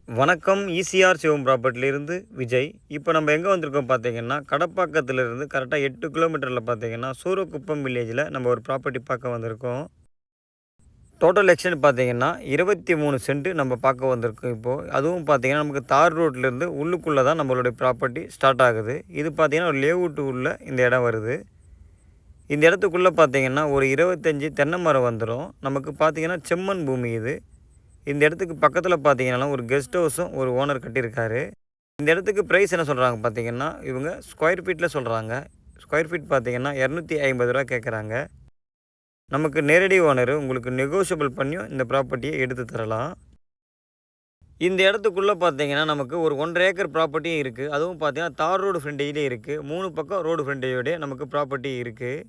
வணக்கம். ஈசிஆர் சிவம் ப்ராப்பர்ட்டிலிருந்து விஜய். இப்போ நம்ம எங்கே வந்திருக்கோம் பார்த்தீங்கன்னா, கடப்பாக்கத்திலிருந்து கரெக்டாக 8 கிலோமீட்டரில் பார்த்தீங்கன்னா, சூரக்குப்பம் வில்லேஜில் நம்ம ஒரு ப்ராப்பர்ட்டி பார்க்க வந்திருக்கோம். டோட்டல் எக்ஸ்டென்ட் பார்த்தீங்கன்னா 23 சென்ட் நம்ம பார்க்க வந்திருக்கோம் இப்போது. அதுவும் பார்த்தீங்கன்னா நமக்கு தார் ரோட்லேருந்து உள்ளுக்குள்ளே தான் நம்மளுடைய ப்ராப்பர்ட்டி ஸ்டார்ட் ஆகுது. இது பார்த்தீங்கன்னா ஒரு லேஅவுட்டு உள்ள இந்த இடம் வருது. இந்த இடத்துக்குள்ளே பார்த்தீங்கன்னா ஒரு 25 தென்னை மரம் வந்துடும். நமக்கு பார்த்தீங்கன்னா செம்மண் பூமி இது. இந்த இடத்துக்கு பக்கத்தில் பார்த்தீங்கன்னா ஒரு கெஸ்ட் ஹவுஸும் ஒரு ஓனர் கட்டியிருக்காரு. இந்த இடத்துக்கு ப்ரைஸ் என்ன சொல்கிறாங்க பார்த்தீங்கன்னா, இவங்க ஸ்கொயர் ஃபீட்டில் சொல்கிறாங்க. ஸ்கொயர் ஃபீட் பார்த்தீங்கன்னா ரூ. 250 கேட்குறாங்க. நமக்கு நேரடி ஓனர் உங்களுக்கு நெகோஷியபிள் பண்ணியும் இந்த ப்ராப்பர்ட்டியை எடுத்து தரலாம். இந்த இடத்துக்குள்ளே பார்த்தீங்கன்னா நமக்கு ஒரு 1.5 ஏக்கர் ப்ராப்பர்ட்டியும் இருக்குது. அதுவும் பார்த்தீங்கன்னா தார் ரோடு ஃப்ரண்டேஜ்லேயே இருக்குது. 3 பக்கம் ரோடு ஃப்ரண்டேஜோடய நமக்கு ப்ராப்பர்ட்டி இருக்குது.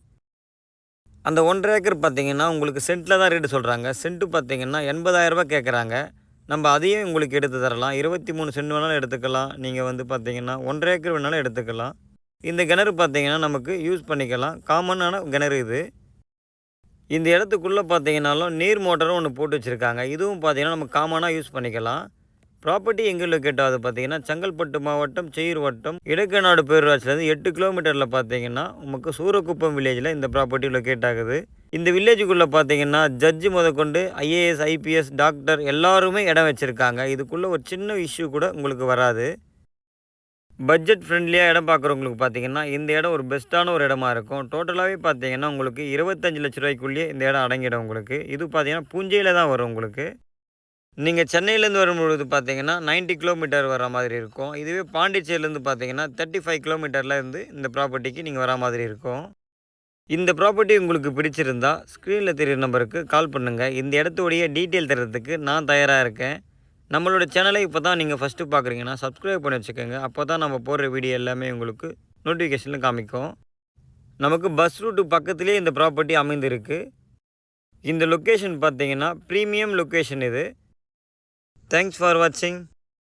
அந்த 1.5 ஏக்கர் பார்த்தீங்கன்னா உங்களுக்கு சென்ட்டில் தான் ரேட்டு சொல்கிறாங்க. சென்ட்டு பார்த்தீங்கன்னா ரூ. 80,000 கேட்குறாங்க. நம்ம அதையும் உங்களுக்கு எடுத்து தரலாம். 23 சென்ட் வேணாலும் எடுத்துக்கலாம். நீங்கள் வந்து பார்த்தீங்கன்னா 1.5 ஏக்கர் வேணாலும் எடுத்துக்கலாம். இந்த கிணறு பார்த்தீங்கன்னா நமக்கு யூஸ் பண்ணிக்கலாம். காமனான கிணறு இது. இந்த இடத்துக்குள்ளே பார்த்தீங்கன்னாலும் நீர் மோட்டரும் ஒன்று போட்டு வச்சுருக்காங்க. இதுவும் பார்த்தீங்கன்னா நம்ம காமனாக யூஸ் பண்ணிக்கலாம். ப்ராப்பர்ட்டி எங்கே லொக்கேட் ஆகுது பார்த்தீங்கன்னா, செங்கல்பட்டு மாவட்டம் செய்யூர் வட்டம் இடக்கநாடு பேரூராட்சியிலேருந்து 8 கிலோமீட்டரில் பார்த்தீங்கன்னா நமக்கு சூரக்குப்பம் வில்லேஜில் இந்த ப்ராப்பர்ட்டி லொக்கேட் ஆகுது. இந்த வில்லேஜுக்குள்ளே பார்த்தீங்கன்னா ஜட்ஜு முதற்கொண்டு ஐஏஎஸ், ஐபிஎஸ், டாக்டர் எல்லாருமே இடம் வச்சுருக்காங்க. இதுக்குள்ளே ஒரு சின்ன இஷ்யூ கூட உங்களுக்கு வராது. பட்ஜெட் ஃப்ரெண்ட்லியாக இடம் பார்க்குறவங்களுக்கு பார்த்தீங்கன்னா இந்த இடம் ஒரு பெஸ்ட்டான ஒரு இடமா இருக்கும். டோட்டலாகவே பார்த்தீங்கன்னா உங்களுக்கு 25 லட்ச ரூபாய்க்குள்ளேயே இந்த இடம் அடங்கிடும் உங்களுக்கு. இது பார்த்தீங்கன்னா பூஞ்சையில் தான் வரும் உங்களுக்கு. நீங்கள் சென்னையிலேருந்து வரும்பொழுது பார்த்தீங்கன்னா 90 கிலோமீட்டர் வர மாதிரி இருக்கும். இதுவே பாண்டிச்சேரியிலேருந்து பார்த்தீங்கன்னா 35 கிலோமீட்டரில் இருந்து இந்த ப்ராப்பர்ட்டிக்கு நீங்கள் வர மாதிரி இருக்கும். இந்த ப்ராப்பர்ட்டி உங்களுக்கு பிடிச்சிருந்தா ஸ்க்ரீனில் தெரியுற நம்பருக்கு கால் பண்ணுங்கள். இந்த இடத்துடைய டீட்டெயில் தரத்துக்கு நான் தயாராக இருக்கேன். நம்மளோட சேனலை இப்போ தான் நீங்கள் ஃபஸ்ட்டு பார்க்குறீங்கன்னா சப்ஸ்கிரைப் பண்ணி வச்சுக்கோங்க. அப்போ தான் நம்ம போடுற வீடியோ எல்லாமே உங்களுக்கு நோட்டிஃபிகேஷனில் காமிக்கும். நமக்கு பஸ் ரூட்டு பக்கத்துலேயே இந்த ப்ராப்பர்ட்டி அமைந்திருக்கு. இந்த லொக்கேஷன் பார்த்தீங்கன்னா ப்ரீமியம் லொக்கேஷன் இது. Thanks for watching.